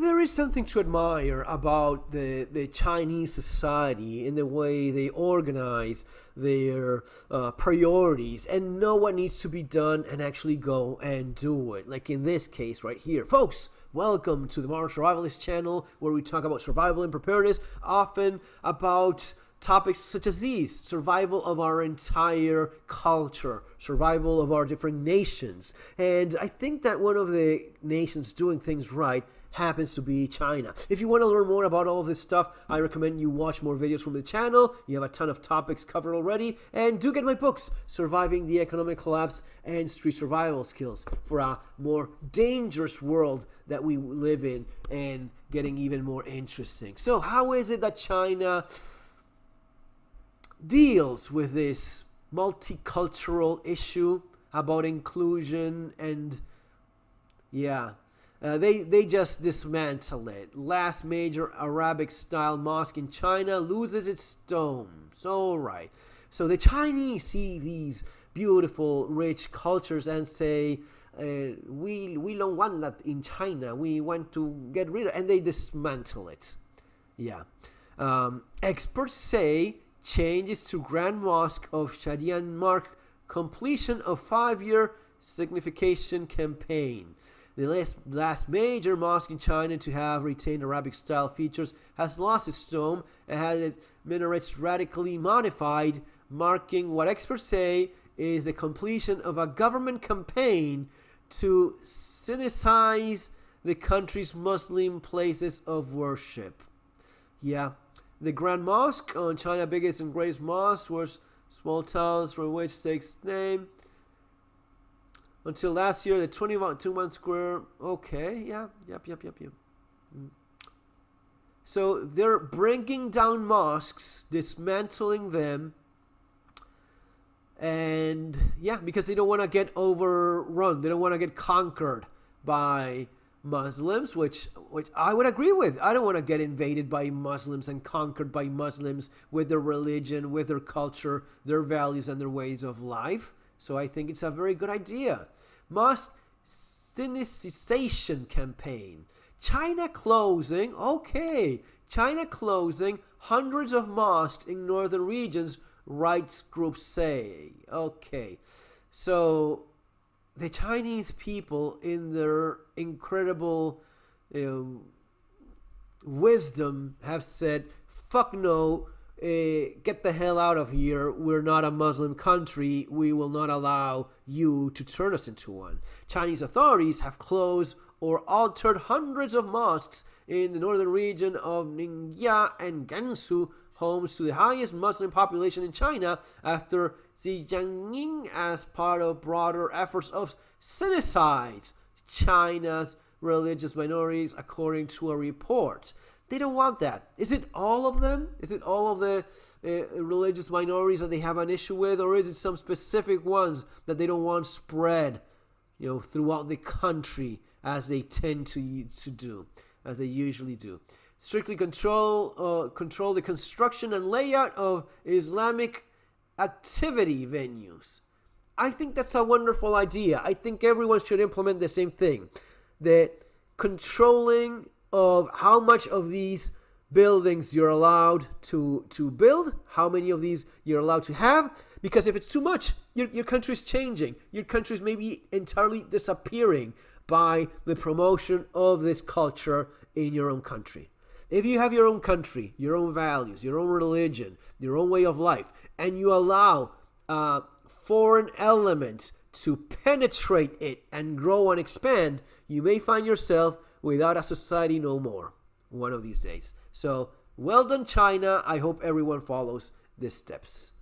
There is something to admire about the Chinese society in the way they organize their priorities and know what needs to be done and actually go and do it. Like in this case right here. Folks, welcome to the Modern Survivalist channel, where we talk about survival and preparedness, often about topics such as these: survival of our entire culture, survival of our different nations. And I think that one of the nations doing things right happens to be China. If you want to learn more about all of this stuff, I recommend you watch more videos from the channel. You have a ton of topics covered already. And do get my books, Surviving the Economic Collapse and Street Survival Skills, for a more dangerous world that we live in and getting even more interesting. So how is it that China deals with this multicultural issue about inclusion? And they just dismantle it. Last major Arabic-style mosque in China loses its domes. All right. So the Chinese see these beautiful, rich cultures and say, we don't want that in China. We want to get rid of it. And they dismantle it. Yeah. Experts say changes to Grand Mosque of Shadian mark completion of 5-year signification campaign. The last major mosque in China to have retained Arabic-style features has lost its dome and had its minarets radically modified, marking what experts say is the completion of a government campaign to Sinnicize the country's Muslim places of worship. Yeah, the Grand Mosque, on China's biggest and greatest mosque, was small towns from which takes name. Until last year, the 22-month square. Okay, yeah, yep. So they're bringing down mosques, dismantling them, and because they don't want to get overrun. They don't want to get conquered by Muslims, which I would agree with. I don't want to get invaded by Muslims and conquered by Muslims with their religion, with their culture, their values, and their ways of life. So I think it's a very good idea. Mosque Sinicization campaign. China closing hundreds of mosques in northern regions, rights groups say. Okay, so the Chinese people, in their incredible wisdom, have said, fuck no, get the hell out of here. We're not a Muslim country. We will not allow you to turn us into one. Chinese authorities have closed or altered hundreds of mosques in the northern region of Ningxia and Gansu, homes to the highest Muslim population in China, after Xinjiang, as part of broader efforts of Sinnicize China's religious minorities, according to a report. They don't want that. Is it all of them? Is it all of the religious minorities that they have an issue with, or is it some specific ones that they don't want spread, throughout the country, as they tend to do, as they usually do? Strictly control the construction and layout of Islamic activity venues. I think that's a wonderful idea. I think everyone should implement the same thing. The controlling of how much of these buildings you're allowed to build, how many of these you're allowed to have, because if it's too much, your country's changing. Your country's maybe entirely disappearing by the promotion of this culture in your own country. If you have your own country, your own values, your own religion, your own way of life, and you allow foreign elements to penetrate it and grow and expand, you may find yourself without a society no more one of these days. So, well done, China. I hope everyone follows these steps.